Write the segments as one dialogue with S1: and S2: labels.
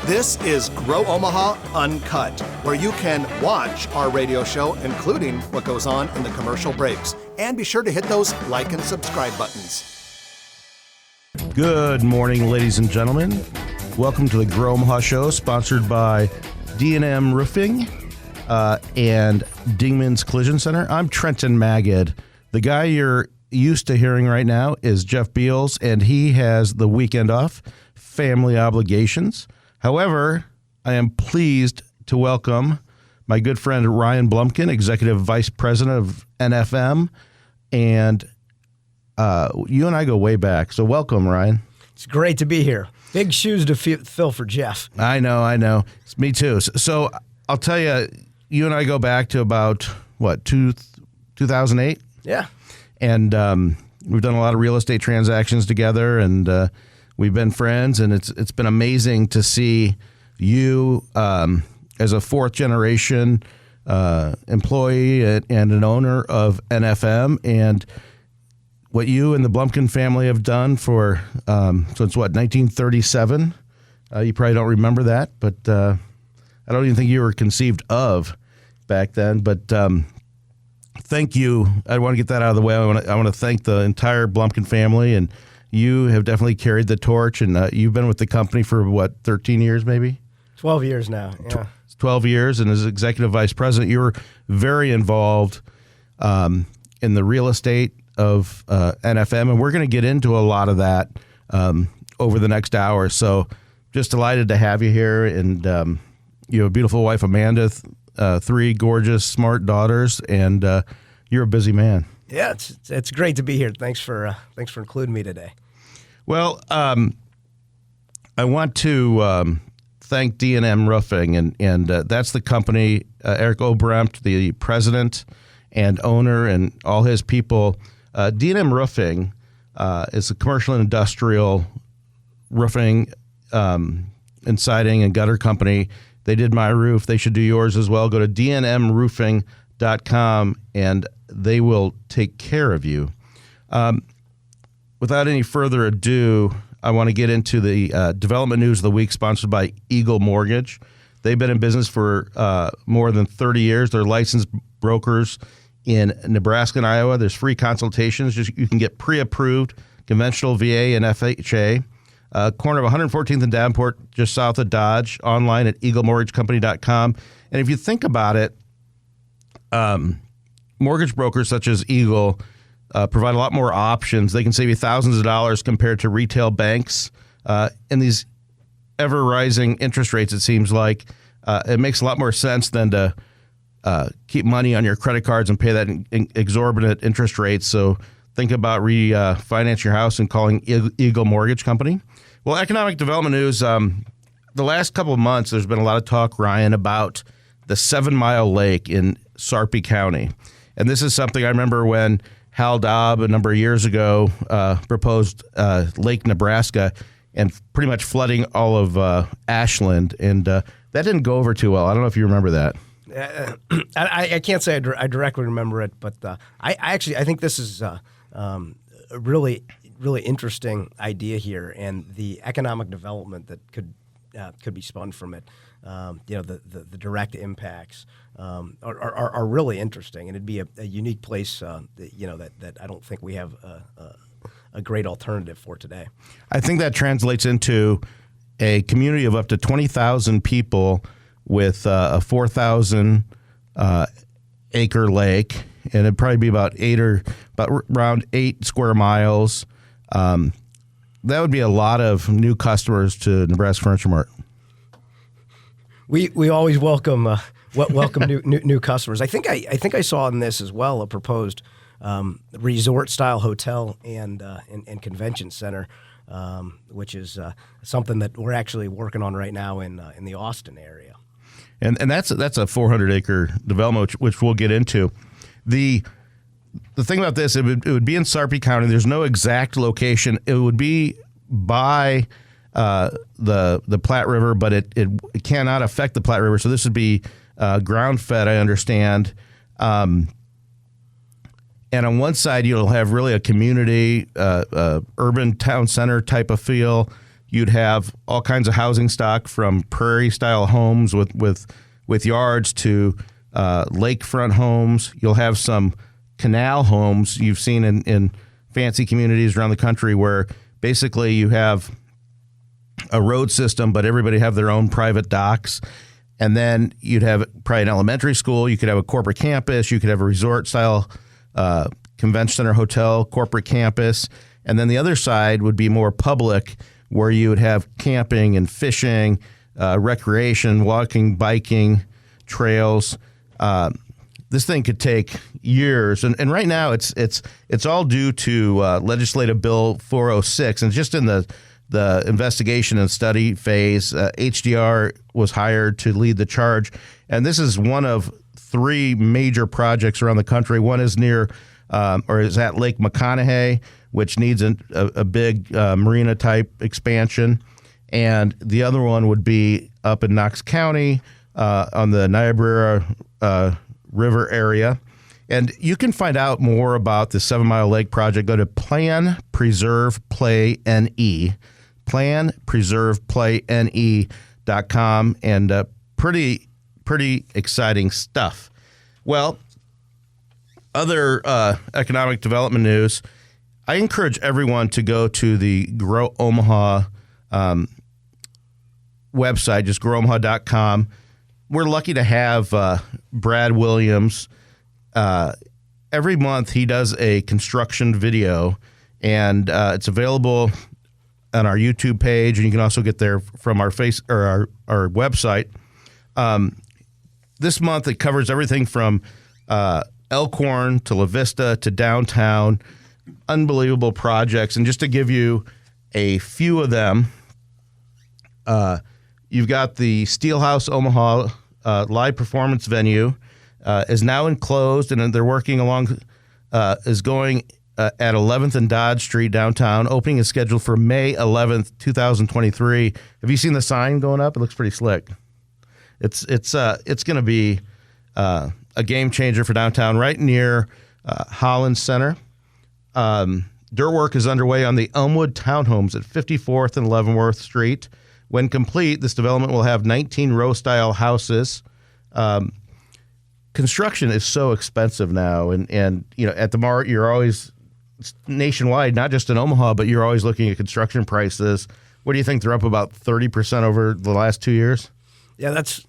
S1: This is Grow Omaha Uncut, where you can watch our radio show, including what goes on in the commercial breaks. And be sure to hit those like and subscribe buttons.
S2: Good morning, ladies and gentlemen. Welcome to the Grow Omaha Show, sponsored by D&M Roofing and Dingman's Collision Center. I'm Trenton Magid. The guy you're used to hearing right now is Jeff Beals, and he has the weekend off, family obligations. However, I am pleased to welcome my good friend Ryan Blumkin, Executive Vice President of NFM, and you and I go way back. So welcome, Ryan.
S3: It's great to be here. Big shoes to fill for Jeff.
S2: I know. It's me too. So I'll tell you, you and I go back to about, 2008?
S3: Yeah. And
S2: we've done a lot of real estate transactions together, and we've been friends, and it's been amazing to see you as a fourth-generation employee and an owner of NFM, and what you and the Blumkin family have done for, since 1937? You probably don't remember that, but I don't even think you were conceived of back then, but thank you. I want to get that out of the way. I want to thank the entire Blumkin family, and you have definitely carried the torch, and you've been with the company for, 13 years maybe?
S3: 12 years now, yeah.
S2: 12 years, and as Executive Vice President, you were very involved in the real estate of NFM, and we're going to get into a lot of that over the next hour. So just delighted to have you here, and you have a beautiful wife, Amanda, 3 gorgeous, smart daughters, and you're a busy man.
S3: Yeah, it's great to be here. Thanks for including me today.
S2: Well, I want to thank D&M Roofing, and that's the company. Eric Obrempt, the president and owner, and all his people. D&M Roofing is a commercial and industrial roofing and siding and gutter company. They did my roof. They should do yours as well. Go to dnmroofing.com, and they will take care of you. Without any further ado, I want to get into the development news of the week, sponsored by Eagle Mortgage. They've been in business for more than 30 years. They're licensed brokers in Nebraska and Iowa. There's free consultations. You can get pre-approved conventional VA and FHA. Corner of 114th and Davenport, just south of Dodge, online at eaglemortgagecompany.com. And if you think about it, mortgage brokers such as Eagle provide a lot more options. They can save you thousands of dollars compared to retail banks. And these ever-rising interest rates, it seems like, it makes a lot more sense than to keep money on your credit cards and pay that exorbitant interest rates. So think about refinance your house and calling Eagle Mortgage Company. Well, economic development news, the last couple of months, there's been a lot of talk, Ryan, about the 7 Mile Lake in Sarpy County. And this is something I remember when Hal Dobb a number of years ago proposed Lake Nebraska and pretty much flooding all of Ashland. And that didn't go over too well. I don't know if you remember that.
S3: I can't say I directly remember it, but I think this is a really interesting idea here, and the economic development that could be spun from it. The direct impacts are really interesting, and it'd be a unique place. That I don't think we have a great alternative for today.
S2: I think that translates into a community of up to 20,000 people with a 4,000 acre lake, and it'd probably be about around 8 square miles. That would be a lot of new customers to Nebraska Furniture Mart.
S3: We always welcome new customers. I think I saw in this as well a proposed resort style hotel and convention center, which is something that we're actually working on right now in the Austin area.
S2: And that's a 400 acre development, which we'll get into. The thing about this, it would be in Sarpy County. There's no exact location. It would be by the Platte River, but it cannot affect the Platte River. So this would be ground fed, I understand. And on one side, you'll have really a community, urban town center type of feel. you'd have all kinds of housing stock from prairie-style homes with yards to lakefront homes. You'll have some canal homes you've seen in fancy communities around the country where basically you have a road system, but everybody have their own private docks. And then you'd have probably an elementary school. You could have a corporate campus. You could have a resort-style convention center, hotel, corporate campus. And then the other side would be more public, where you would have camping and fishing, recreation, walking, biking, trails. This thing could take years, and right now it's all due to Legislative Bill 406, and just in the investigation and study phase, HDR was hired to lead the charge, and this is one of 3 major projects around the country. One is near, or is at Lake McConaughey, which needs a big marina type expansion, and the other one would be up in Knox County on the Niobrara River area. And you can find out more about the 7 Mile Lake project. Go to Plan Preserve Play NE, planpreservePlayNE.com, and pretty exciting stuff. Well, other economic development news. I encourage everyone to go to the Grow Omaha website, just growomaha.com. We're lucky to have Brad Williams. Every month he does a construction video, and it's available on our YouTube page, and you can also get there from our our website. This month it covers everything from Elkhorn to La Vista to downtown. Unbelievable projects. And just to give you a few of them, you've got the Steelhouse Omaha live performance venue is now enclosed, and they're working along, is going at 11th and Dodge Street downtown. Opening is scheduled for May 11th, 2023. Have you seen the sign going up? It looks pretty slick. It's going to be a game changer for downtown, right near Holland Center. Dirt work is underway on the Elmwood Townhomes at 54th and Leavenworth Street. When complete, this development will have 19 row-style houses. Construction is so expensive now, and you know, at the Mart, you're always nationwide, not just in Omaha, but you're always looking at construction prices. What do you think? They're up about 30% over the last 2 years?
S3: Yeah, that's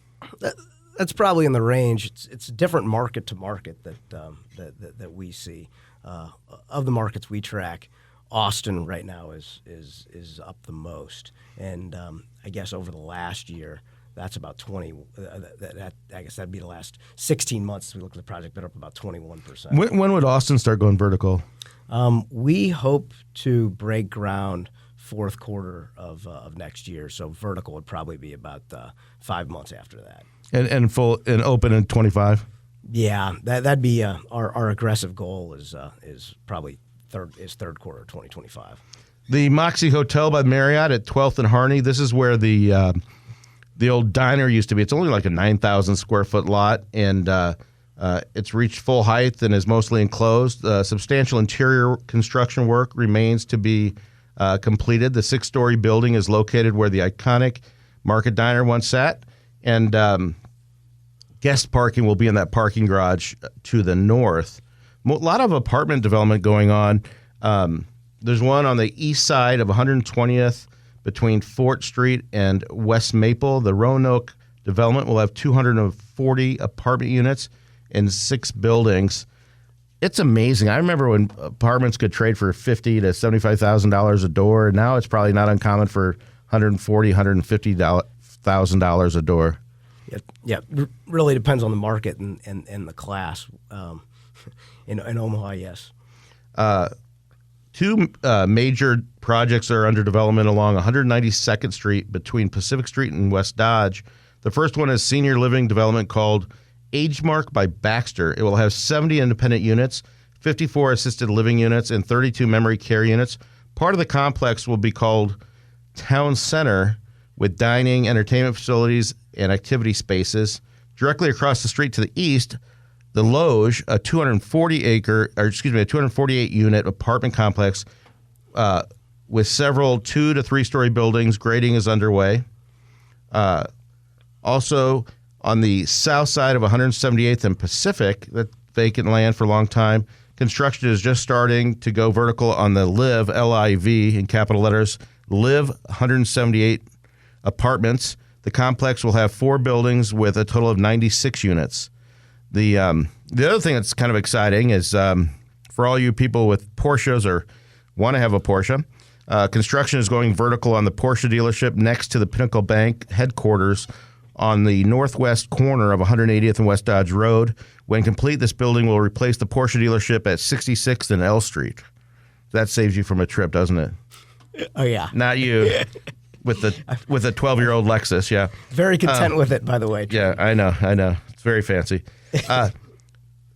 S3: probably in the range. It's different market to market that we see. Of the markets we track, Austin right now is up the most, and I guess over the last year, that's about 20. I guess that'd be the last 16 months. We look at the project, they're up about 21%.
S2: When would Austin start going vertical?
S3: We hope to break ground fourth quarter of next year. So vertical would probably be about 5 months after that.
S2: And full and open in 25.
S3: Yeah, that'd be our aggressive goal is probably third quarter 2025.
S2: The Moxie Hotel by Marriott at 12th and Harney. This is where the old diner used to be. It's only like a 9,000 square foot lot, and it's reached full height and is mostly enclosed. Substantial interior construction work remains to be completed. The 6-story building is located where the iconic Market Diner once sat, and guest parking will be in that parking garage to the north. A lot of apartment development going on. There's one on the east side of 120th between Fort Street and West Maple. The Roanoke development will have 240 apartment units in 6 buildings. It's amazing. I remember when apartments could trade for $50,000 to $75,000 a door, and now it's probably not uncommon for $140,000, $150,000 a door.
S3: Yeah, really depends on the market and the class. In Omaha, yes.
S2: 2 major projects are under development along 192nd Street between Pacific Street and West Dodge. The first one is senior living development called AgeMark by Baxter. It will have 70 independent units, 54 assisted living units, and 32 memory care units. Part of the complex will be called Town Center, with dining, entertainment facilities, and activity spaces. Directly across the street to the east, the Loge, a 248-unit apartment complex, with several 2 to 3 story buildings. Grading is underway. Also, on the south side of 178th and Pacific, that vacant land for a long time, construction is just starting to go vertical on the LIV, L-I-V, in capital letters, LIV 178 apartments. The complex will have 4 buildings with a total of 96 units. The other thing that's kind of exciting is for all you people with Porsches or want to have a Porsche, construction is going vertical on the Porsche dealership next to the Pinnacle Bank headquarters on the northwest corner of 180th and West Dodge Road. When complete, this building will replace the Porsche dealership at 66th and L Street. That saves you from a trip, doesn't it?
S3: Oh, yeah.
S2: Not you. With a 12-year-old Lexus, yeah.
S3: Very content with it, by the way.
S2: Yeah, I know. It's very fancy.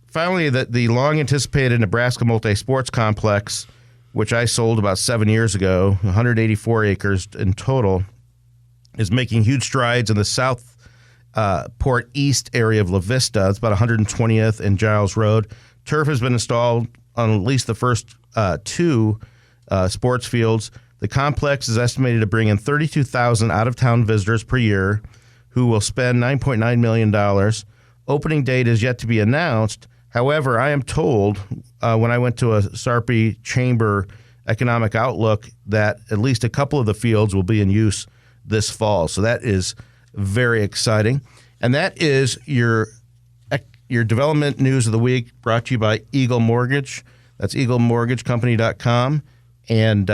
S2: Finally, the long-anticipated Nebraska multi-sports complex, which I sold about 7 years ago, 184 acres in total, is making huge strides in the Southport East area of La Vista. It's about 120th and Giles Road. Turf has been installed on at least the first 2 sports fields. The complex is estimated to bring in 32,000 out-of-town visitors per year who will spend $9.9 million. Opening date is yet to be announced. However, I am told when I went to a Sarpy Chamber Economic Outlook that at least a couple of the fields will be in use this fall. So that is very exciting. And that is your development news of the week, brought to you by Eagle Mortgage. That's eaglemortgagecompany.com. And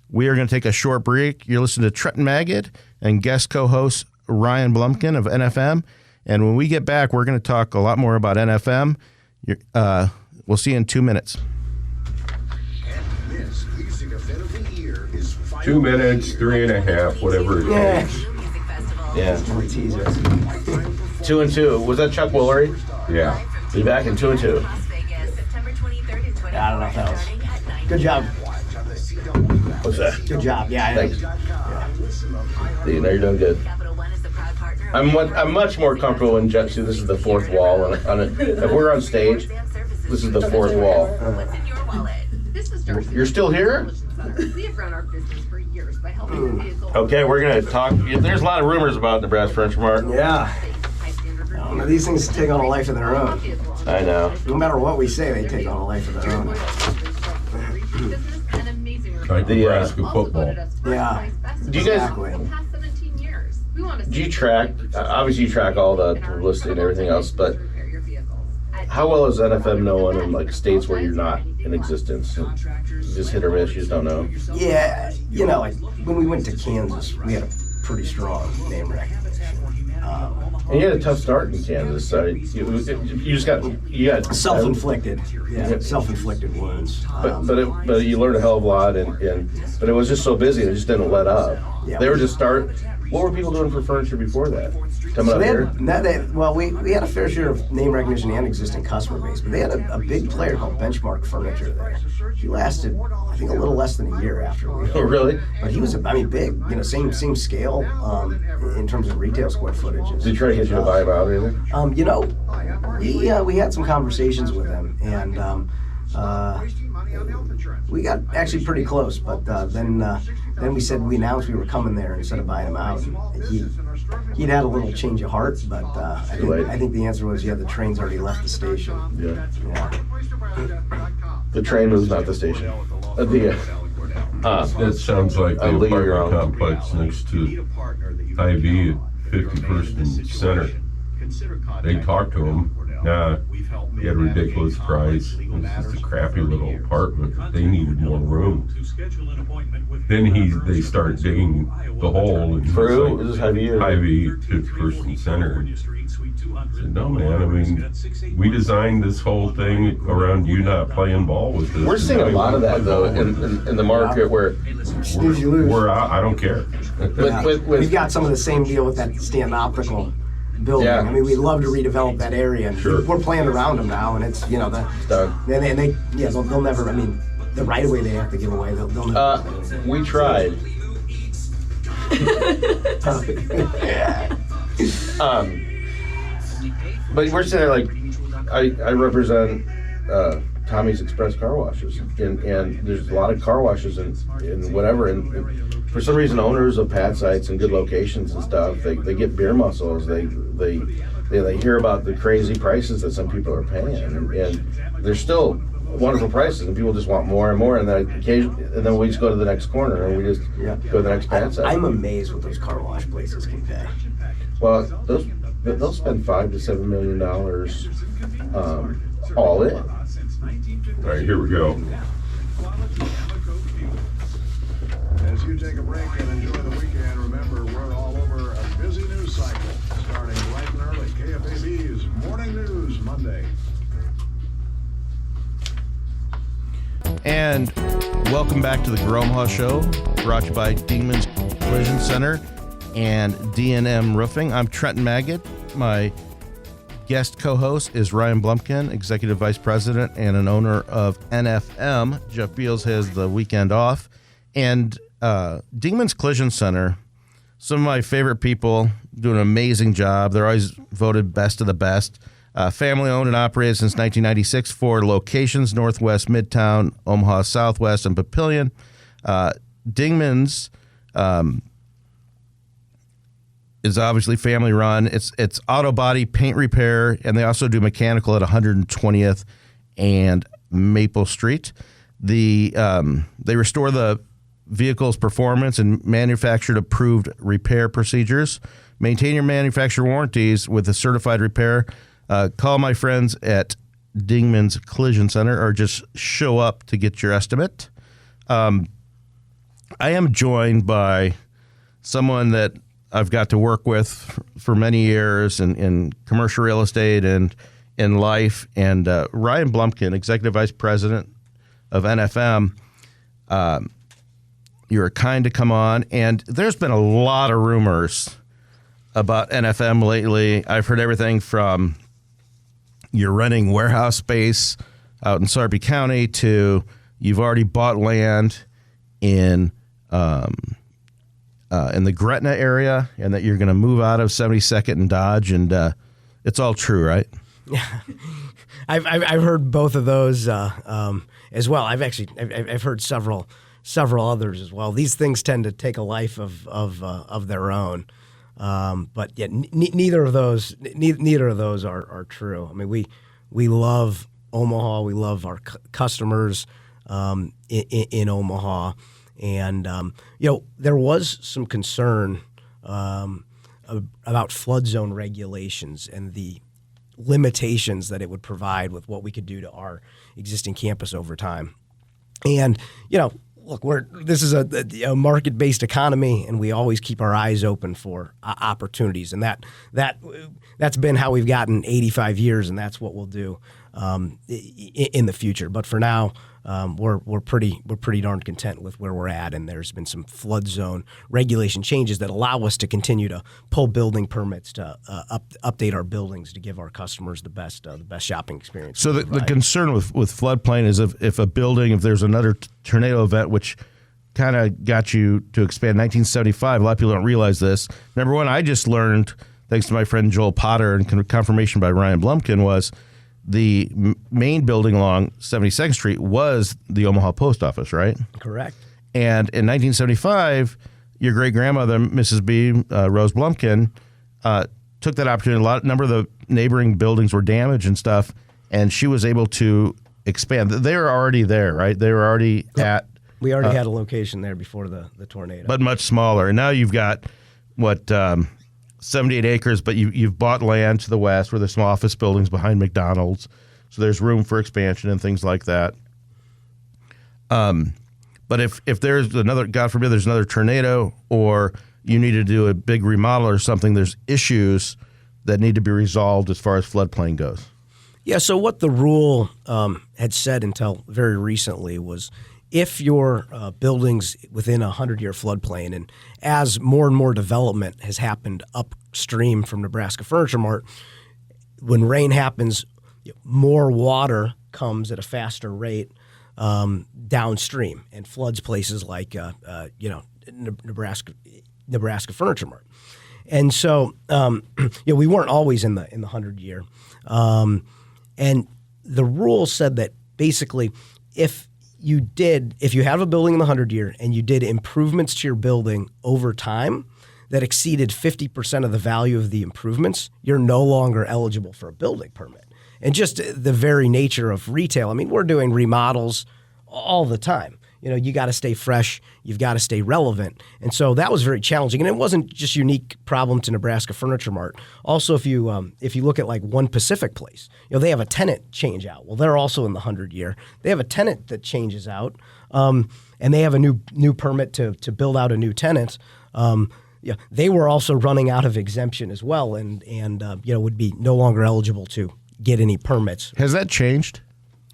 S2: we are going to take a short break. You're listening to Trenton Magid and guest co-host Ryan Blumkin of NFM. And when we get back, we're going to talk a lot more about NFM. We'll see you in 2 minutes.
S4: 2 minutes, 3.5, whatever it takes.
S2: Yeah. 2 and 2. Was that Chuck Woolery?
S4: Yeah.
S2: Be back in 2 and 2.
S3: I don't know if that was. Good job.
S2: What's that?
S3: Good job. Yeah.
S2: Thanks. You know, you're doing good. I'm much more comfortable in Jet. See, this is the fourth wall. On it. If we're on stage, this is the fourth wall. You're still here?
S5: We have run our business for years by helping vehicles.
S2: Okay, we're going to talk. There's a lot of rumors about Nebraska Furniture Mart.
S3: Yeah. These things take on a life of their own.
S2: I know.
S3: No matter what we say, they take on a life of their own.
S4: Like Nebraska football.
S3: Yeah.
S2: Do you guys? Do you track? Obviously, you track all the publicity and everything else, but how well is NFM known in like states where you're not in existence? You just hit or miss. You just don't know.
S3: Yeah, you know, like when we went to Kansas, we had a pretty strong name recognition.
S2: And you had a tough start in Kansas. So you just got
S3: Self-inflicted. Yeah, self-inflicted wounds.
S2: But you learned a hell of a lot, but it was just so busy, and it just didn't let up.
S3: Yeah.
S2: They were just What were people doing for furniture before that? Coming up here?
S3: We had a fair share of name recognition and existing customer base, but they had a big player called Benchmark Furniture there. He lasted, I think, a little less than a year after we.
S2: Oh, really?
S3: But he was, big. You know, same scale in terms of retail square footages.
S2: Did he try to get you to buy him out or anything?
S3: You know, we had some conversations with him, and we got actually pretty close. But then we announced we were coming there instead of buying him out. And he'd had a little change of heart, but I think the answer was, the train's already left the station.
S2: Yeah.
S3: Yeah.
S2: The train was not the station.
S4: That sounds like the apartment complex next to IV at 51st and Center. They talked to him. Nah, he had a ridiculous price. It was just a crappy little apartment. They needed more room. Then they start digging the hole. And
S2: For who? Is this Hy-Vee?
S4: Hy-Vee, 51st and Center. I said, no, man, we designed this whole thing around you not playing ball with this.
S2: We're seeing a lot of that, though, in the market where
S4: we're out. I don't care.
S3: We've got some of the same deal with that Stanton Optical building.
S2: Yeah.
S3: We'd love to redevelop that area, and we're playing around them now, and it's,
S2: done.
S3: They'll never, the right of way they have to give away, they'll never.
S2: We tried. But we're saying, like, I represent Tommy's Express car washes, and there's a lot of car washes and whatever. And for some reason, owners of pad sites and good locations and stuff, they get beer muscles. They hear about the crazy prices that some people are paying, and they're still wonderful prices, and people just want more and more. And then we just go to the next corner, and we just go to the next pad site.
S3: I'm amazed what those car wash places can pay.
S2: Well, they'll spend $5 to $7 million all in.
S4: All right, here we go.
S6: As you take a break and enjoy the weekend, remember we're all over a busy news cycle, starting bright and early. KFAB's Morning News Monday.
S2: And welcome back to the Omaha Show, brought to you by Dingman's Collision Center and D&M Roofing. I'm Trenton Maggot. My guest co-host is Ryan Blumkin, Executive Vice President and an owner of NFM. Jeff Beals has the weekend off. And Dingman's Collision Center, some of my favorite people, do an amazing job. They're always voted best of the best. Family owned and operated since 1996, 4 locations: Northwest, Midtown, Omaha Southwest, and Papillion. Dingman's is obviously family run. It's auto body paint repair, and they also do mechanical at 120th and Maple Street. They restore the vehicle's performance and manufactured approved repair procedures. Maintain your manufacturer warranties with a certified repair. Call my friends at Dingman's Collision Center, or just show up to get your estimate. I am joined by someone that I've got to work with for many years in commercial real estate and in life, and Ryan Blumkin, Executive Vice President of NFM. You're kind to come on, and there's been a lot of rumors about NFM lately. I've heard everything from you're renting warehouse space out in Sarpy County to you've already bought land in the Gretna area, and that you're going to move out of 72nd and Dodge, and it's all true, right?
S3: Yeah, I've heard both of those as well. I've heard several others as well. These things tend to take a life of their own. But yeah, neither of those are true. I mean, we love Omaha. We love our customers in Omaha, and there was some concern about flood zone regulations and the limitations that it would provide with what we could do to our existing campus over time. And look, this is a market-based economy, and we always keep our eyes open for opportunities, and that's been how we've gotten 85 years, and that's what we'll do in the future. But for now, we're pretty darn content with where we're at, and there's been some flood zone regulation changes that allow us to continue to pull building permits to update our buildings to give our customers the best shopping experience.
S2: So the concern with floodplain is if there's another tornado event, which kind of got you to expand. 1975, a lot of people don't realize this. Number one, I just learned, thanks to my friend Joel Potter and confirmation by Ryan Blumkin, was the main building along 72nd Street was the Omaha Post Office, right?
S3: Correct.
S2: And in 1975, your great-grandmother, Mrs. B, Rose Blumkin, took that opportunity. A number of the neighboring buildings were damaged and stuff, and she was able to expand. They were already there, right? They were already at...
S3: We already had a location there before the tornado.
S2: But much smaller. And now you've got, 78 acres, but you've bought land to the west where there's some office buildings behind McDonald's. So there's room for expansion and things like that. But if there's another, God forbid, there's another tornado, or you need to do a big remodel or something, there's issues that need to be resolved as far as floodplain goes.
S3: Yeah, so what the rule had said until very recently was if your building's within a 100-year floodplain, and as more and more development has happened upstream from Nebraska Furniture Mart, when rain happens, more water comes at a faster rate downstream and floods places like Nebraska Furniture Mart. And so we weren't always in the 100-year, and the rule said that basically, if you have a building in the 100-year and you did improvements to your building over time that exceeded 50% of the value of the improvements, you're no longer eligible for a building permit. And just the very nature of retail, I mean, we're doing remodels all the time. You got to stay fresh. You've got to stay relevant. And so that was very challenging. And it wasn't just unique problem to Nebraska Furniture Mart. Also, if you look at like One Pacific Place, they have a tenant change out. Well, they're also in the 100-year. They have a tenant that changes out, and they have a new permit to build out a new tenant. They were also running out of exemption as well, and would be no longer eligible to get any permits.
S2: Has that changed?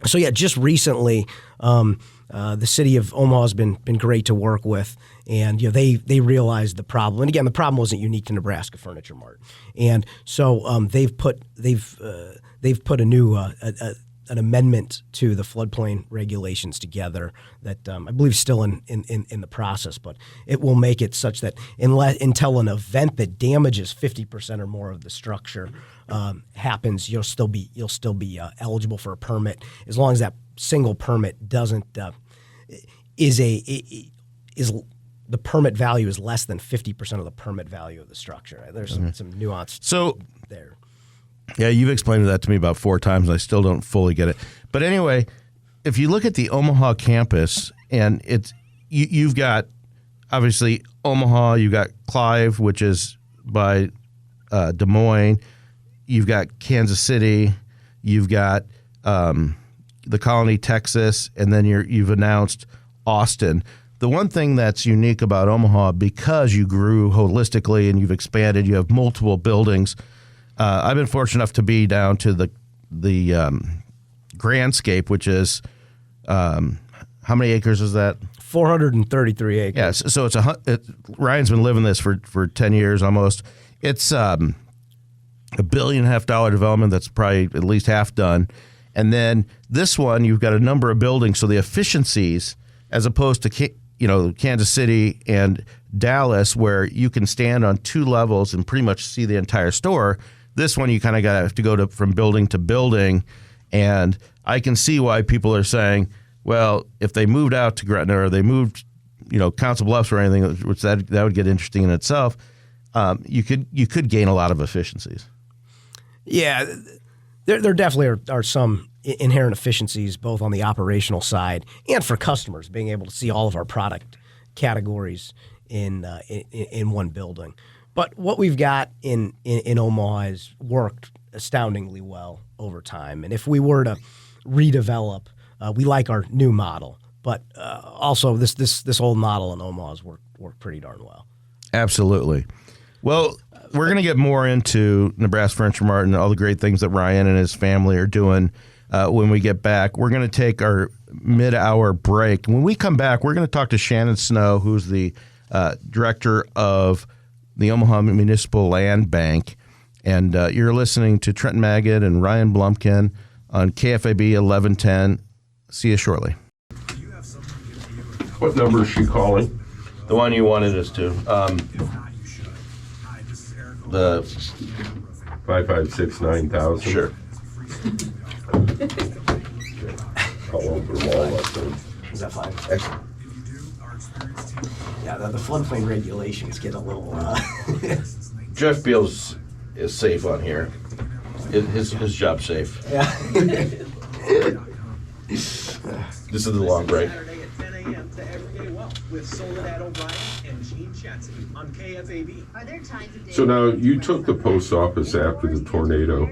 S3: So just recently, the city of Omaha has been great to work with, and they realized the problem. And again, the problem wasn't unique to Nebraska Furniture Mart, and so they've put a new an amendment to the floodplain regulations together that I believe is still in the process, but it will make it such that until an event that damages 50% or more of the structure happens, you'll still be eligible for a permit as long as that single permit doesn't is the permit value is less than 50% of the permit value of the structure. There's some nuance there.
S2: Yeah, you've explained that to me about 4 times, and I still don't fully get it. But anyway, if you look at the Omaha campus, and you've got obviously Omaha, you've got Clive, which is by Des Moines, you've got Kansas City, you've got the Colony, Texas, and then you've announced Austin. The one thing that's unique about Omaha, because you grew holistically and you've expanded, you have multiple buildings. I've been fortunate enough to be down to the Grandscape, which is how many acres is that?
S3: 433 acres.
S2: Yes, so Ryan's been living this for 10 years almost. It's $1.5 billion development that's probably at least half done. And then this one, you've got a number of buildings, so the efficiencies, as opposed to Kansas City and Dallas, where you can stand on 2 levels and pretty much see the entire store. This one, you kind of have to go from building to building, and I can see why people are saying, well, if they moved out to Gretna or they moved, Council Bluffs or anything, which that would get interesting in itself, you could gain a lot of efficiencies.
S3: Yeah, there definitely are some inherent efficiencies, both on the operational side and for customers, being able to see all of our product categories in one building. But what we've got in Omaha has worked astoundingly well over time. And if we were to redevelop, we like our new model. But also this old model in Omaha has worked pretty darn well.
S2: Absolutely. Well, we're going to get more into Nebraska Furniture Mart and all the great things that Ryan and his family are doing when we get back. We're going to take our mid-hour break. When we come back, we're going to talk to Shannon Snow, who's the director of the Omaha Municipal Land Bank. And you're listening to Trenton Magid and Ryan Blumkin on KFAB 1110. See you shortly.
S4: What number is she calling?
S2: The one you wanted us to. The
S4: 556-9000.
S2: Sure.
S4: I'll open them all up then.
S3: Is that fine? Excellent. Yeah, the floodplain regulations get a little.
S2: Jeff Beals is safe on here. His job's safe.
S3: Yeah.
S2: This is the long break.
S7: Saturday at 10 a.m. to Everyday Wealth with Soledad O'Brien and Gene Chatsky on KFAB.
S5: Are there times of day
S4: So now you took the post office after the tornado.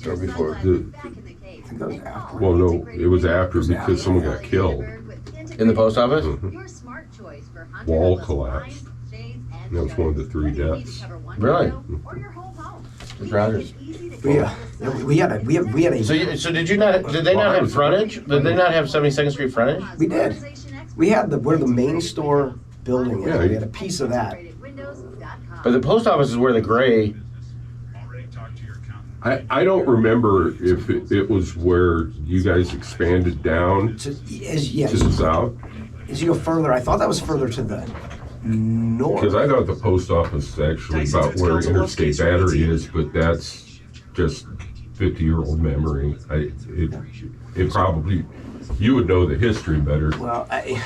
S5: or
S4: before?
S5: back in the cave.
S4: Well, no, it was after because someone got killed.
S2: In the post office?
S5: Your smart choice for
S4: Wall
S5: hunter-less
S4: collapsed.
S5: blinds, shades, and
S4: And that was one of the 3
S5: shutters. Whether you need to
S4: deaths.
S5: cover one
S2: Really?
S5: window or your whole home.
S2: Who's Rogers?
S3: We had a.
S2: So did they not have frontage? Did they not have 72nd Street frontage?
S3: We did. We had where the main store building is.
S4: Yeah,
S3: We had a piece of that.
S2: But the post office is where the gray.
S4: I don't remember if it was where you guys expanded down to the south.
S3: As you go further, I thought that was further to the north.
S4: Because I thought the post office is actually about where Interstate Battery is, but that's just 50-year-old memory. It probably, you would know the history better.
S3: Well, I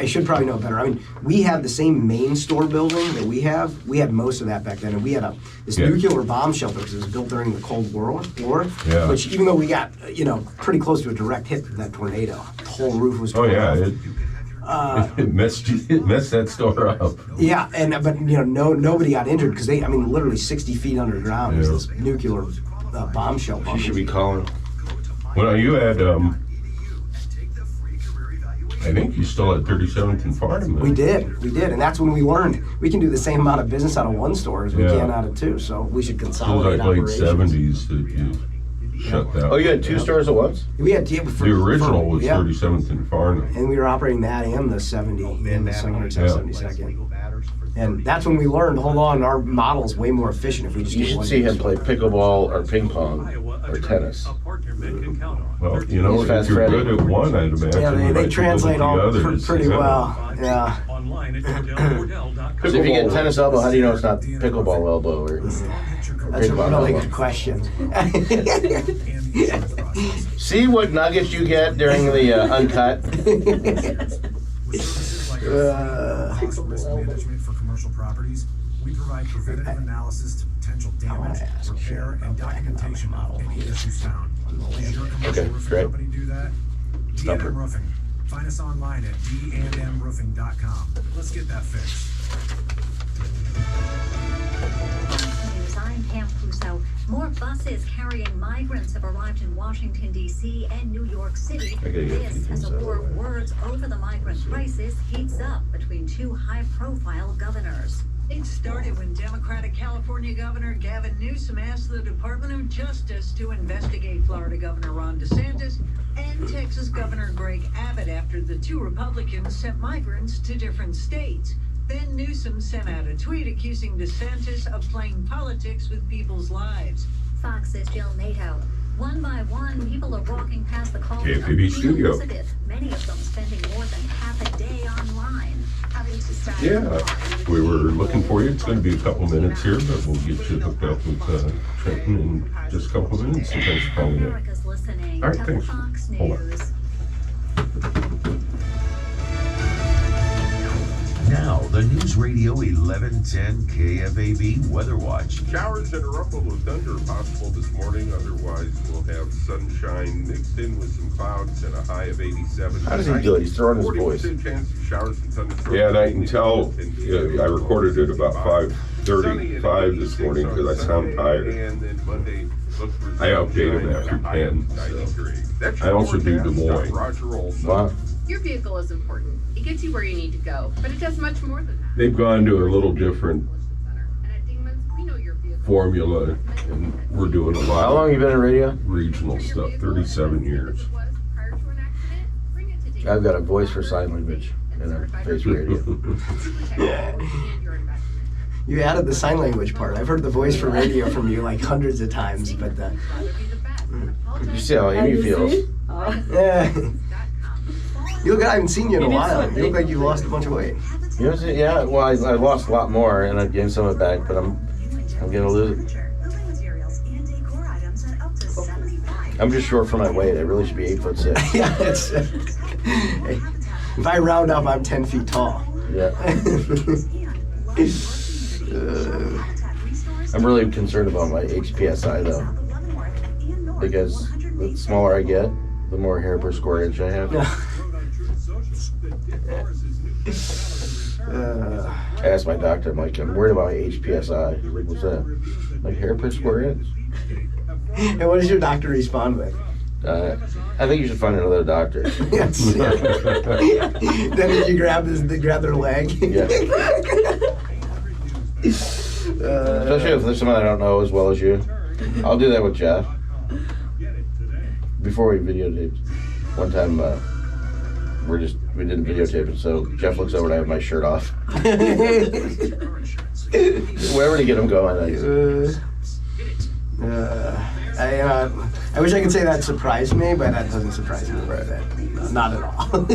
S3: should probably know better. I mean, we have the same main store building that we have. We had most of that back then, and we had this nuclear bomb shelter because it was built during the Cold War.
S4: Yeah.
S3: Which, even though we got pretty close to a direct hit with that tornado, the whole roof was torn off.
S4: It messed that store up.
S3: Yeah, but nobody got injured because literally 60 feet underground is this nuclear bomb shelter.
S8: You should be calling.
S4: Well, you had I think you still had 37th and Farnham.
S3: We did, and that's when we learned we can do the same amount of business out of one store as we can out of two. So we should consolidate operations.
S4: It was like late 70s that you shut down.
S8: Oh, you had two stores at once?
S3: We had
S4: the original was 37th and Farnham,
S3: and we were operating that and the 70 and the 72nd. And that's when we learned, hold on, our model's way more efficient if we just
S8: You should see him play pickleball or ping pong or tennis.
S4: Well, if you're good at one, I'd imagine.
S3: Yeah, they translate all pretty well. Yeah.
S8: So if you get tennis elbow, how do you know it's not pickleball elbow or
S3: That's a really good question.
S8: See what nuggets you get during the Uncut?
S9: Management for commercial properties. We provide preventative analysis to potential damage, repair, and documentation of any issues found. Does your commercial roofing company do that? D&M Roofing. Find us online at dndmroofing.com. Let's get that fixed.
S10: I'm Pam Puso. More buses carrying migrants have arrived in Washington, D.C. and New York City. This as a war of words over the migrant crisis heats up between two high-profile governors.
S11: It started when Democratic California Governor Gavin Newsom asked the Department of Justice to investigate Florida Governor Ron DeSantis and Texas Governor Greg Abbott after the two Republicans sent migrants to different states. Then Newsom sent out a tweet accusing DeSantis of playing politics with people's lives.
S10: Fox's Jill Nato. One by one, people are walking past the college of
S4: KFAB studio.
S10: Elizabeth, many of them spending more than half a day online.
S4: Yeah, we were looking for you. It's going to be a couple minutes here, but we'll get you hooked up with Trenton in just a couple minutes. And thanks for calling in.
S10: America's listening
S4: All right,
S10: to
S4: thanks.
S10: Fox
S4: Hold on.
S10: News.
S12: Now, the News Radio 1110 KFAB Weather Watch.
S4: Showers and a rumble of thunder possible this morning. Otherwise, we'll have sunshine mixed in with some clouds and a high of 87.
S8: How does he do it? He's throwing his voice.
S4: Chance of showers and thunderstorms. Yeah, and I can tell. I recorded it about 5:35 this morning because I sound tired. I update them after 10. So. I also do Des Moines.
S8: Wow.
S5: Your vehicle is important. It gets you where you need to go, but it does much more than that.
S4: They've gone to a little different formula, and we're doing a lot.
S8: How long have you been in radio?
S4: Regional stuff, 37 years.
S8: I've got a voice for sign language in a face radio.
S3: You added the sign language part. I've heard the voice for radio from you like hundreds of times, but
S8: You see how Amy feels.
S3: yeah. You look, I haven't seen you in a while. You look like you've lost a bunch of weight.
S8: You know, yeah, well, I lost a lot more, and I gained some of it back, but I'm gonna lose it. I'm just short for my weight. I really should be 8'6".
S3: Yeah, if I round up, I'm 10 feet tall.
S8: Yeah. I'm really concerned about my HPSI though, because the smaller I get, the more hair per square inch I have. I asked my doctor, I'm like, I'm worried about my HPSI. He's like, what's that? Like hair per square inch?
S3: And what does your doctor respond with?
S8: I think you should find another doctor.
S3: Yes. Then did you grab their leg?
S8: Yeah. Especially if there's someone I don't know as well as you. I'll do that with Jeff. Before we videotaped, one time we didn't videotape it, so Jeff looks over and I have my shirt off. Wherever to get him going.
S3: I wish I could say that surprised me, but that doesn't surprise me very bit. Not at all.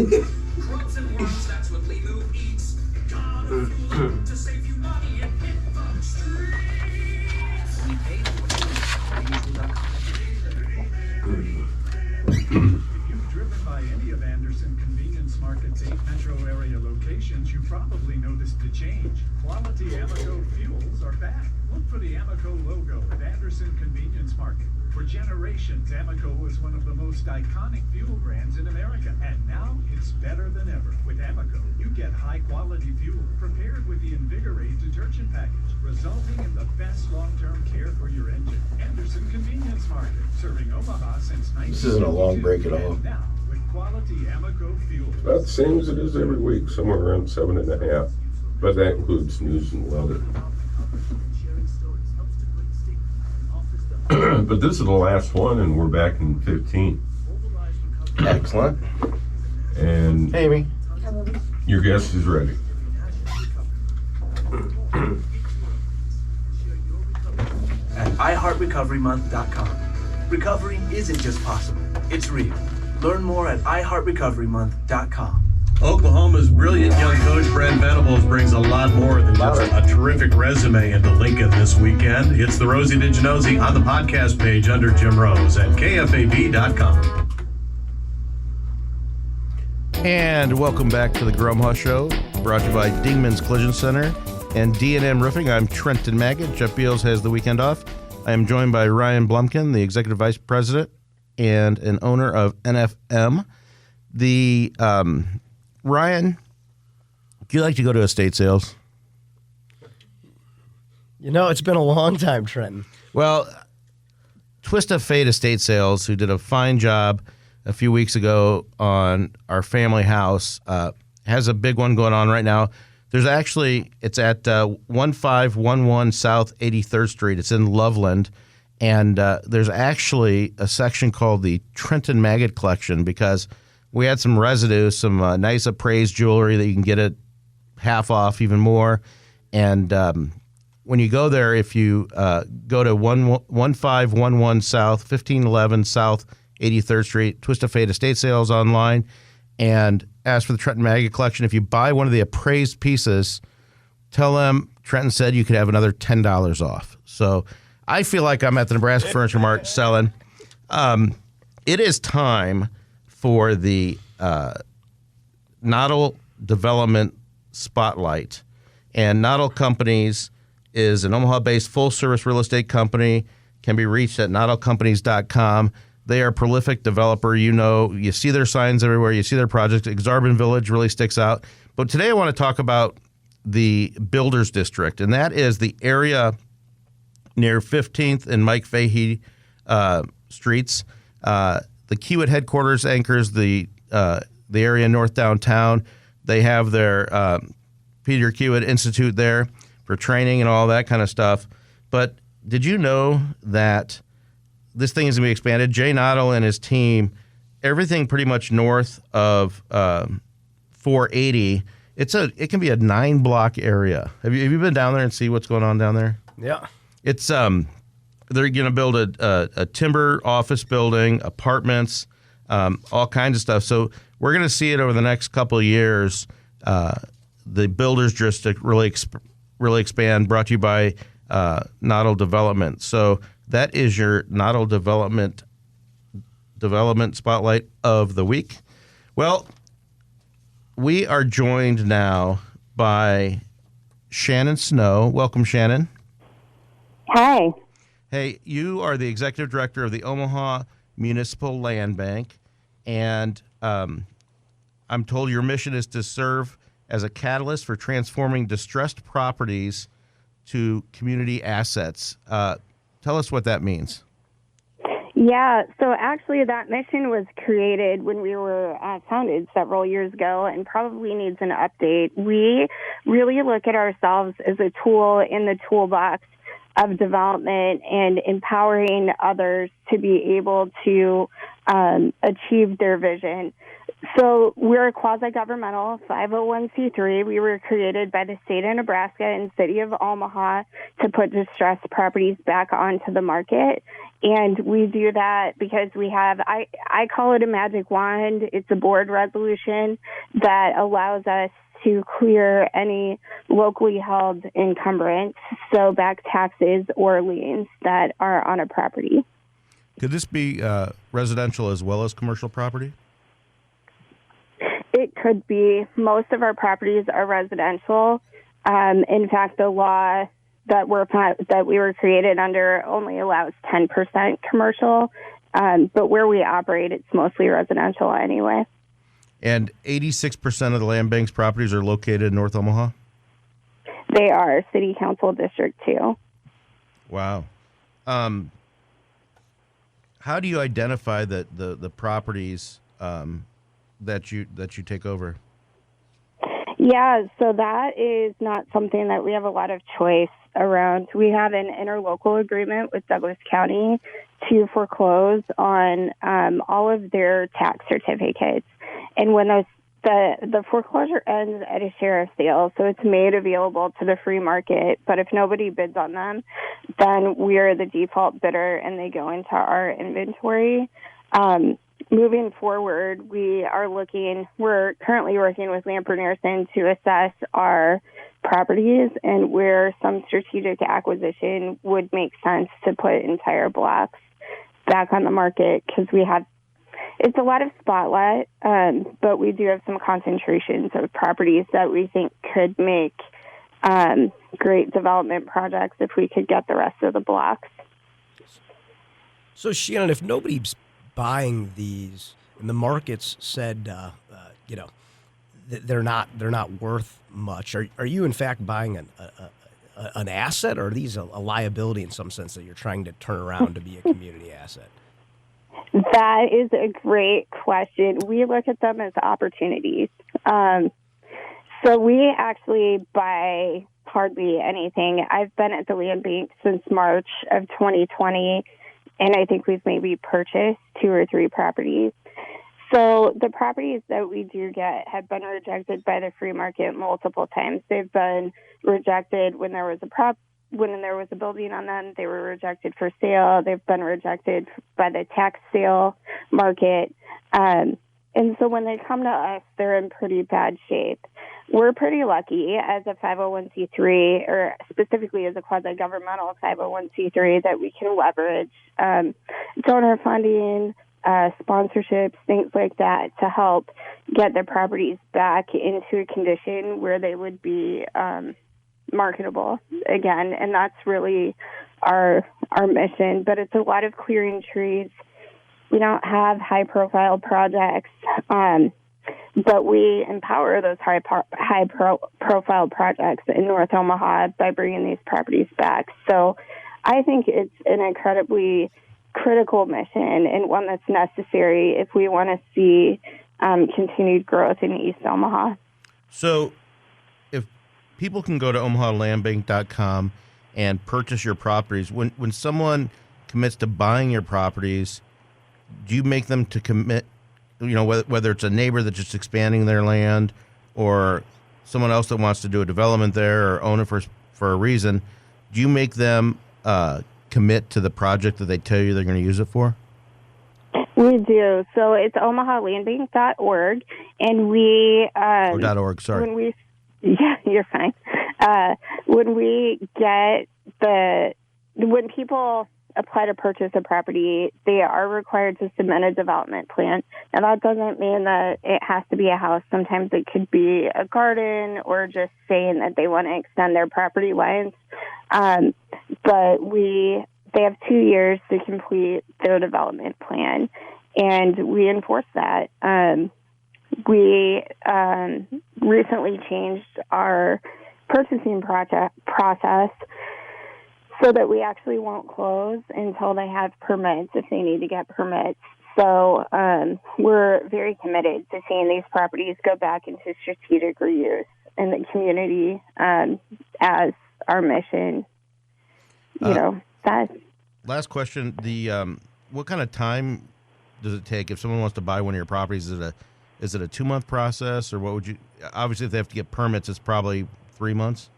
S9: change. Quality Amoco fuels are back. Look for the Amoco logo at Anderson Convenience Market. For generations, Amoco was one of the most iconic fuel brands in America, and now it's better than ever. With Amoco, you get high-quality fuel prepared with the Invigorate detergent package, resulting in the best long-term care for your engine. Anderson Convenience Market, serving Omaha since 1962.
S8: This isn't a long break at all.
S9: And now, with quality Amoco fuel.
S4: About the same as it is every week, somewhere around 7.5. But that includes news and weather. But this is the last one, and we're back in 15.
S8: Excellent.
S4: And
S8: Amy,
S4: your guest is ready.
S13: At iHeartRecoveryMonth.com. Recovery isn't just possible, it's real. Learn more at iHeartRecoveryMonth.com.
S14: Oklahoma's brilliant young coach, Brent Venables, brings a lot more than just a terrific resume into Lincoln this weekend. It's the Rosie Did You Nosy on the podcast page under Jim Rose at KFAB.com.
S2: And welcome back to the Grumha Show, brought to you by Dingman's Collision Center and D&M Roofing. I'm Trenton Maggot. Jeff Beals has the weekend off. I am joined by Ryan Blumkin, the Executive Vice President and an owner of NFM. Ryan, do you like to go to estate sales?
S3: You know, it's been a long time, Trenton.
S2: Well, Twist of Fate Estate Sales, who did a fine job a few weeks ago on our family house, has a big one going on right now. There's actually, it's at 1511 South 83rd Street. It's in Loveland. And there's actually a section called the Trenton Maggot Collection because we had some residue, some nice appraised jewelry that you can get at half off, even more. And when you go there, if you go to 1511 South, 1511 South 83rd Street, Twist of Fate Estate Sales online, and ask for the Trenton Maggot Collection. If you buy one of the appraised pieces, tell them Trenton said you could have another $10 off. So I feel like I'm at the Nebraska Furniture Mart selling. It is time for the Noddle Development Spotlight. And Noddle Companies is an Omaha-based full-service real estate company, can be reached at noddlecompanies.com. They are a prolific developer. You know, you see their signs everywhere. You see their projects. Exarban Village really sticks out. But today I want to talk about the Builders District, and that is the area near 15th and Mike Fahey streets. The Kiewit headquarters anchors the area north downtown. They have their Peter Kiewit Institute there for training and all that kind of stuff. But did you know that this thing is going to be expanded? Jay Noddle and his team, everything pretty much north of 480. It can be a 9-block area. Have you been down there and see what's going on down there?
S3: Yeah.
S2: It's they're going to build a timber office building, apartments, all kinds of stuff. So we're going to see it over the next couple of years. The Builders District really expand. Brought to you by Noddle Development. So that is your Noddle Development Spotlight of the week. Well, we are joined now by Shannon Snow. Welcome, Shannon.
S15: Hi.
S2: Hey, you are the executive director of the Omaha Municipal Land Bank, and I'm told your mission is to serve as a catalyst for transforming distressed properties to community assets. Tell us what that means.
S15: Yeah, so actually that mission was created when we were founded several years ago and probably needs an update. We really look at ourselves as a tool in the toolbox of development and empowering others to be able to achieve their vision. So we're a quasi-governmental 501c3. We were created by the state of Nebraska and city of Omaha to put distressed properties back onto the market. And we do that because we have, I call it a magic wand. It's a board resolution that allows us to clear any locally held encumbrance, so back taxes or liens that are on a property.
S2: Could this be residential as well as commercial property?
S15: It could be. Most of our properties are residential. In fact, the law that we were created under only allows 10% commercial, but where we operate, it's mostly residential anyway.
S2: And 86% of the land bank's properties are located in North Omaha?
S15: They are City Council District 2.
S2: Wow. How do you identify the properties that you take over?
S15: Yeah, so that is not something that we have a lot of choice around. We have an interlocal agreement with Douglas County to foreclose on all of their tax certificates. And when the foreclosure ends at a sheriff's sale, so it's made available to the free market, but if nobody bids on them, then we're the default bidder and they go into our inventory. Moving forward, we're currently working with Lamper Nerson to assess our properties and where some strategic acquisition would make sense to put entire blocks back on the market, because it's a lot of spotlight, but we do have some concentrations of properties that we think could make great development projects if we could get the rest of the blocks.
S3: So, Shannon, if nobody's buying these, and the markets said, they're not worth much, are you in fact buying an asset, or are these a liability in some sense that you're trying to turn around to be a community asset?
S15: That is a great question. We look at them as opportunities. So we actually buy hardly anything. I've been at the land bank since March of 2020, and I think we've maybe purchased 2 or 3 properties. So the properties that we do get have been rejected by the free market multiple times. They've been rejected when there was a building on them. They were rejected for sale. They've been rejected by the tax sale market. And so when they come to us, they're in pretty bad shape. We're pretty lucky as a 501c3, or specifically as a quasi-governmental 501c3, that we can leverage donor funding, sponsorships, things like that, to help get the properties back into a condition where they would be marketable again. And that's really our mission. But it's a lot of clearing trees. We don't have high-profile projects, but we empower those high-profile projects in North Omaha by bringing these properties back. So I think it's an incredibly critical mission, and one that's necessary if we want to see continued growth in East Omaha.
S2: So if people can go to omahalandbank.com and purchase your properties, when someone commits to buying your properties, do you make them to commit, whether it's a neighbor that's just expanding their land or someone else that wants to do a development there or own it for a reason, do you make them commit to the project that they tell you they're going to use it for?
S15: We do. So it's omahalandbank.org, and we
S2: .org, sorry.
S15: Yeah, you're fine. When people apply to purchase a property, they are required to submit a development plan. And that doesn't mean that it has to be a house. Sometimes it could be a garden, or just saying that they want to extend their property lines. But they have 2 years to complete their development plan, and we enforce that. We recently changed our purchasing process so that we actually won't close until they have permits, if they need to get permits. So we're very committed to seeing these properties go back into strategic reuse in the community as our mission.
S2: Last question: what kind of time does it take if someone wants to buy one of your properties? Is it a 2-month process, or what would you? Obviously, if they have to get permits, it's probably 3 months.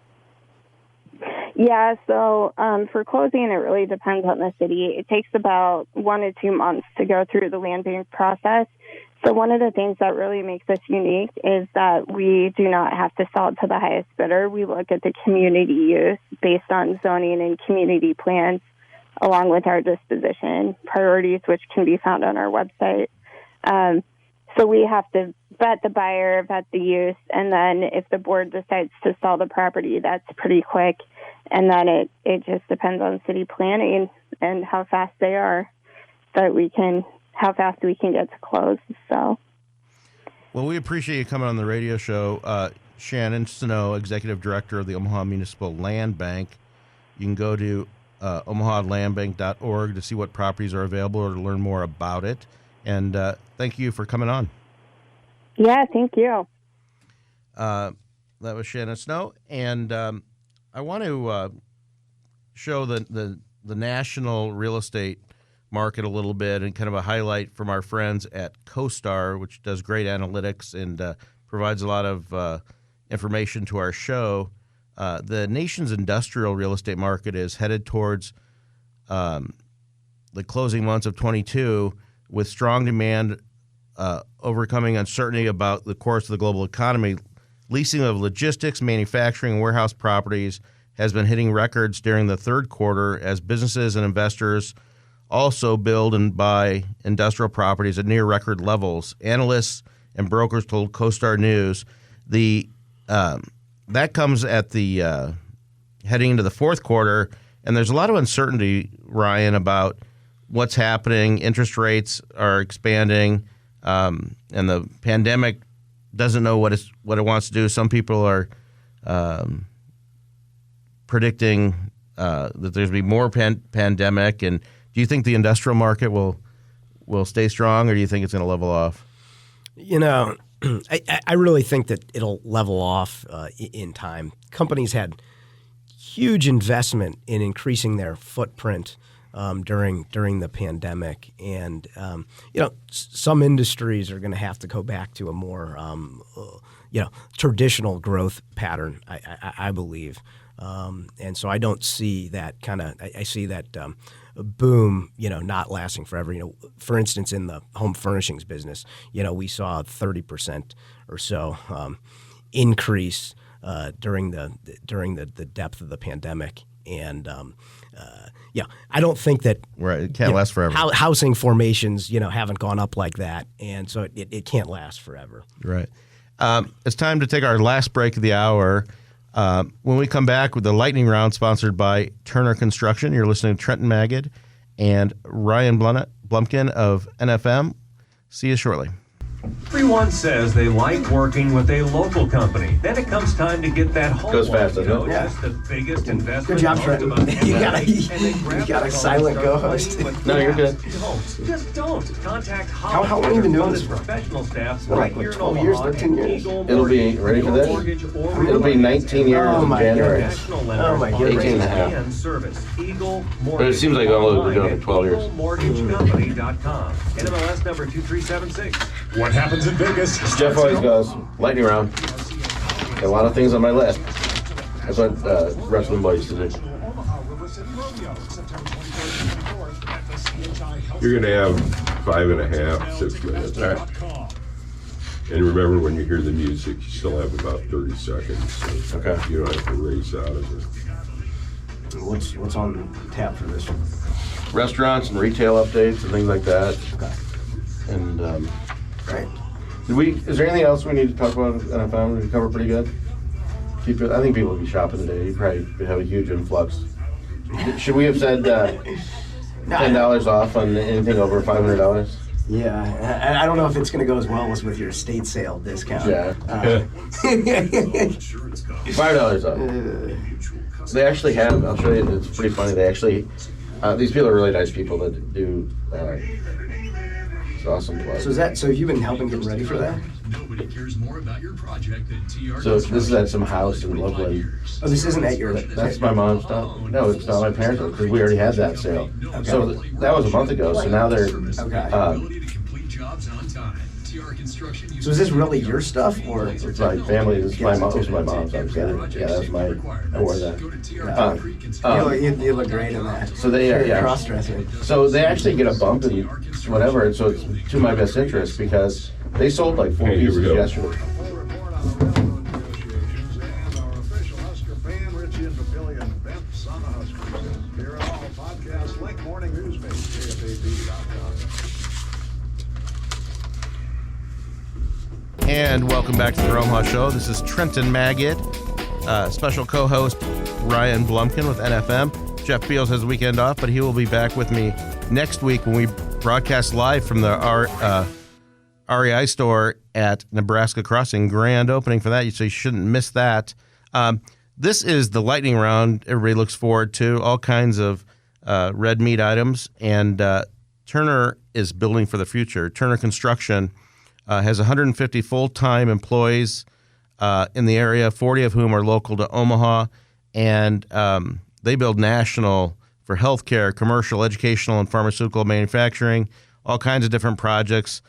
S15: Yeah, so for closing, it really depends on the city. It takes about 1 to 2 months to go through the land bank process. So one of the things that really makes us unique is that we do not have to sell it to the highest bidder. We look at the community use based on zoning and community plans, along with our disposition priorities, which can be found on our website. So we have to vet the buyer, vet the use, and then if the board decides to sell the property, that's pretty quick. And then it just depends on city planning and how fast they are, how fast we can get to close. So.
S2: Well, we appreciate you coming on the radio show. Shannon Snow, Executive Director of the Omaha Municipal Land Bank. You can go to omahalandbank.org to see what properties are available or to learn more about it. And thank you for coming on.
S15: Yeah, thank you.
S2: That was Shannon Snow. And I want to show the national real estate market a little bit and kind of a highlight from our friends at CoStar, which does great analytics and provides a lot of information to our show. The nation's industrial real estate market is headed towards the closing months of 22 with strong demand overcoming uncertainty about the course of the global economy. Leasing of logistics, manufacturing, and warehouse properties has been hitting records during the third quarter as businesses and investors also build and buy industrial properties at near record levels. Analysts and brokers told CoStar News that comes at the heading into the fourth quarter, and there's a lot of uncertainty, Ryan, about what's happening. Interest rates are expanding, and the pandemic doesn't know what it wants to do. Some people are predicting that there's going to be more pandemic. And do you think the industrial market will stay strong, or do you think it's going to level off?
S3: I really think that it'll level off in time. Companies had huge investment in increasing their footprint during the pandemic, and some industries are going to have to go back to a more traditional growth pattern. I believe, and so I don't see that kind of. I see that boom, not lasting forever. For instance, in the home furnishings business, we saw a 30% or so increase during the depth of the pandemic, and I don't think that
S2: it can't last forever.
S3: Housing formations, haven't gone up like that, and so it can't last forever.
S2: Right. It's time to take our last break of the hour. When we come back with the lightning round sponsored by Turner Construction, you're listening to Trenton Magid and Ryan Blumkin of NFM. See you shortly.
S16: Everyone says they like working with a local company. Then it comes time to get that home.
S8: Goes fast, doesn't it?
S16: Just the biggest investment.
S3: Good job, Trenton. You got a silent co-host.
S8: No, you're good.
S16: Just don't. Contact
S3: How long have you been doing this for?
S16: Professional staff
S3: Like
S16: here in
S3: 12
S16: Omaha
S3: years, 13 years?
S8: It'll be, ready for this? It'll be 19 years in January.
S3: Oh my goodness.
S8: 18 and a half.
S16: Service. Eagle Mortgage.
S8: But it seems like I've only been doing it for 12 years.
S16: EagleMortgageCompany.com. NMLS number 2376.
S9: What happens in Vegas?
S8: Jeff always goes, lightning round. Got a lot of things on my list. That's what wrestling buddies to do.
S4: You're going to have 5.5, 6 minutes.
S8: All right.
S4: And remember, when you hear the music, you still have about 30 seconds. So
S8: okay.
S4: You don't have to race out of it.
S3: What's on tap for this one?
S8: Restaurants and retail updates and things like that.
S3: Okay.
S8: And
S3: right.
S8: Is there anything else we need to talk about in NFM? Did we cover pretty good? I think people will be shopping today. You probably have a huge influx. Should we have said $10 off on anything over $500?
S3: Yeah, I don't know if it's going to go as well as with your estate sale discount.
S8: Yeah. $5 off. They actually have, I'll show you, it's pretty funny. They actually, these people are really nice people that do, it's awesome.
S3: So have you been helping get ready for that?
S9: Nobody cares more about your project than TR.
S8: So this is at some house in Loveland.
S3: Oh, this isn't at your...
S8: That's my mom's stuff. No, it's not my parents' because we already had that sale. Okay. So that was a month ago. So now they're...
S3: Okay. So is this really your stuff, or
S8: it's my family? This is my mom. It was my mom's. Yeah, that's my. I wore that.
S3: You look great in that.
S8: So they
S3: cross-dressing.
S8: So they actually get a bump and whatever, and so it's to my best interest because they sold like 4 pieces yesterday.
S2: And welcome back to the Omaha Show. This is Trenton Maggot, special co-host Ryan Blumkin with NFM. Jeff Beals has the weekend off, but he will be back with me next week when we broadcast live from the REI store at Nebraska Crossing. Grand opening for that, so you shouldn't miss that. This is the lightning round everybody looks forward to, all kinds of red meat items, and Turner is building for the future. Turner Construction has 150 full-time employees in the area, 40 of whom are local to Omaha, and they build national for healthcare, commercial, educational, and pharmaceutical manufacturing, all kinds of different projects.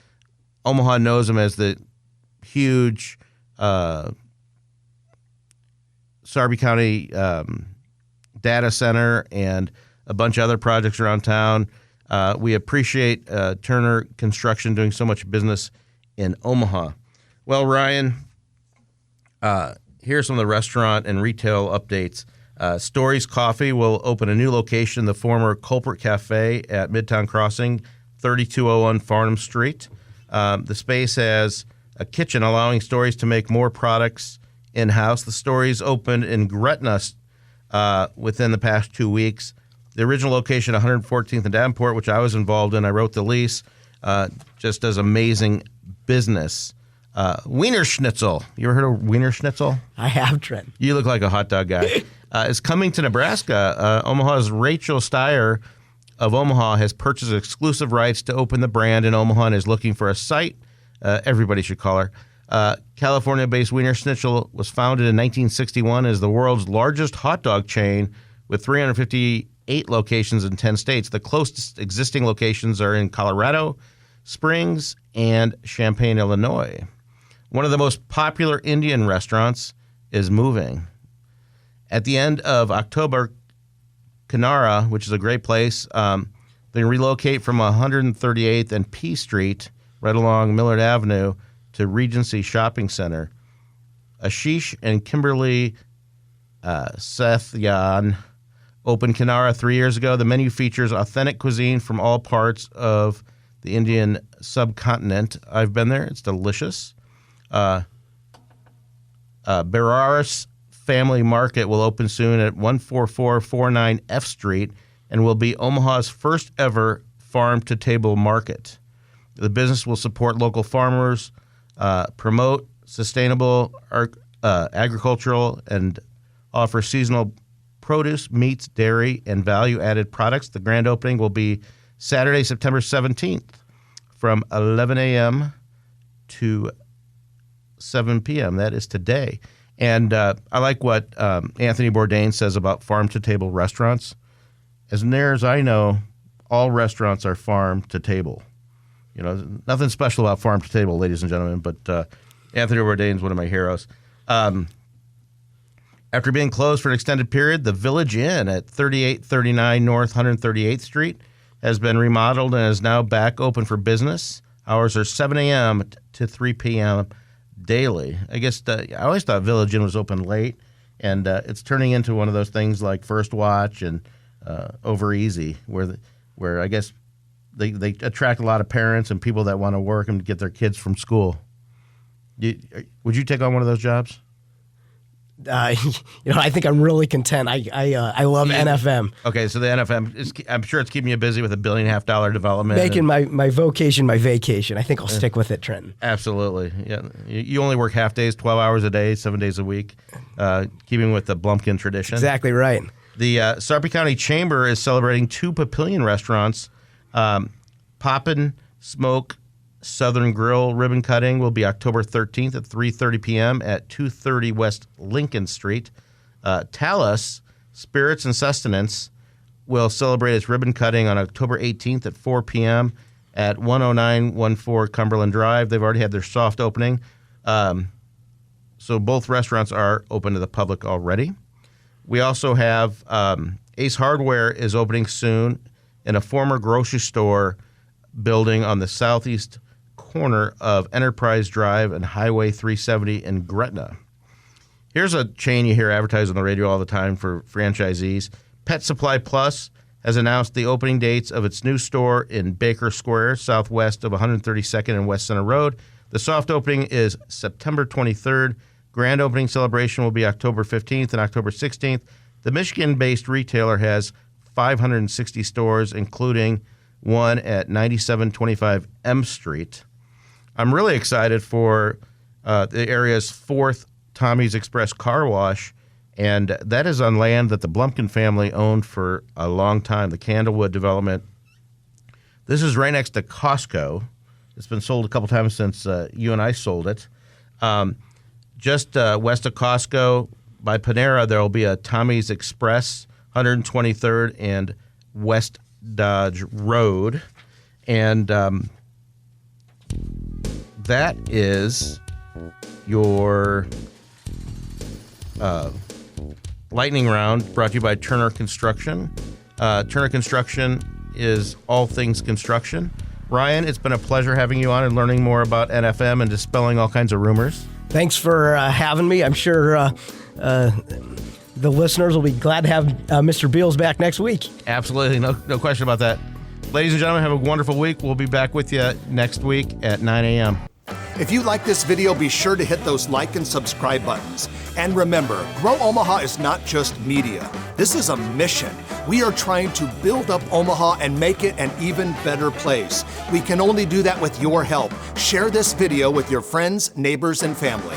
S2: Omaha knows them as the huge Sarpy County data center and a bunch of other projects around town. We appreciate Turner Construction doing so much business in Omaha. Well, Ryan, here's some of the restaurant and retail updates. Stories Coffee will open a new location, the former Culprit Cafe at Midtown Crossing, 3201 Farnham Street. The space has a kitchen allowing Stories to make more products in-house. The Stories opened in Gretna within the past 2 weeks. The original location, 114th and Davenport, which I was involved in, I wrote the lease, just does amazing business. Wiener Schnitzel. You ever heard of Wiener Schnitzel?
S3: I have, Trent.
S2: You look like a hot dog guy. Is coming to Nebraska. Omaha's Rachel Steyer of Omaha has purchased exclusive rights to open the brand in Omaha and is looking for a site. Everybody should call her. California-based Wiener Schnitzel was founded in 1961 as the world's largest hot dog chain with 358 locations in 10 states. The closest existing locations are in Colorado Springs and Champaign, Illinois. One of the most popular Indian restaurants is moving. At the end of October, Kenara, which is a great place, they relocate from 138th and P Street, right along Millard Avenue, to Regency Shopping Center. Ashish and Kimberly Sethyan opened Kenara 3 years ago. The menu features authentic cuisine from all parts of the Indian subcontinent. I've been there. It's delicious. Bararas Family Market will open soon at 14449 F Street and will be Omaha's first ever farm-to-table market. The business will support local farmers, promote sustainable agricultural, and offer seasonal produce, meats, dairy, and value-added products. The grand opening will be Saturday, September 17th from 11 a.m. to 7 p.m. That is today. And I like what Anthony Bourdain says about farm-to-table restaurants. As near as I know, all restaurants are farm-to-table. You know, nothing special about farm-to-table, ladies and gentlemen, but Anthony Bourdain is one of my heroes. After being closed for an extended period, the Village Inn at 3839 North 138th Street has been remodeled and is now back open for business. Hours are 7 a.m. to 3 p.m. daily. I guess I always thought Village Inn was open late, and it's turning into one of those things like First Watch and Over Easy, where I guess they attract a lot of parents and people that want to work and get their kids from school. Would you take on one of those jobs?
S3: I think I'm really content. I love NFM.
S2: Okay, so the NFM, I'm sure it's keeping you busy with $1.5 billion development.
S3: Making my vocation my vacation. I think I'll stick with it, Trenton.
S2: Absolutely. Yeah, you only work half days, 12 hours a day, 7 days a week, keeping with the Blumkin tradition.
S3: Exactly right.
S2: The Sarpy County Chamber is celebrating 2 Papillion restaurants. Poppin' Smoke Southern Grill ribbon cutting will be October 13th at 3:30 p.m. at 230 West Lincoln Street. Talus Spirits and Sustenance will celebrate its ribbon cutting on October 18th at 4 p.m. at 10914 Cumberland Drive. They've already had their soft opening. So both restaurants are open to the public already. We also have Ace Hardware is opening soon in a former grocery store building on the southeast corner of Enterprise Drive and Highway 370 in Gretna. Here's a chain you hear advertised on the radio all the time for franchisees. Pet Supply Plus has announced the opening dates of its new store in Baker Square, southwest of 132nd and West Center Road. The soft opening is September 23rd. Grand opening celebration will be October 15th and October 16th. The Michigan-based retailer has 560 stores, including one at 9725 M Street. I'm really excited for the area's fourth Tommy's Express car wash, and that is on land that the Blumkin family owned for a long time, the Candlewood development. This is right next to Costco. It's been sold a couple times since you and I sold it. Just west of Costco by Panera, there will be a Tommy's Express, 123rd and West Dodge Road. And that is your lightning round brought to you by Turner Construction. Turner Construction is all things construction. Ryan, it's been a pleasure having you on and learning more about NFM and dispelling all kinds of rumors.
S3: Thanks for having me. I'm sure the listeners will be glad to have Mr. Beals back next week.
S2: Absolutely. No question about that. Ladies and gentlemen, have a wonderful week. We'll be back with you next week at 9 a.m.
S1: If you like this video, be sure to hit those like and subscribe buttons. And remember, Grow Omaha is not just media. This is a mission. We are trying to build up Omaha and make it an even better place. We can only do that with your help. Share this video with your friends, neighbors, and family.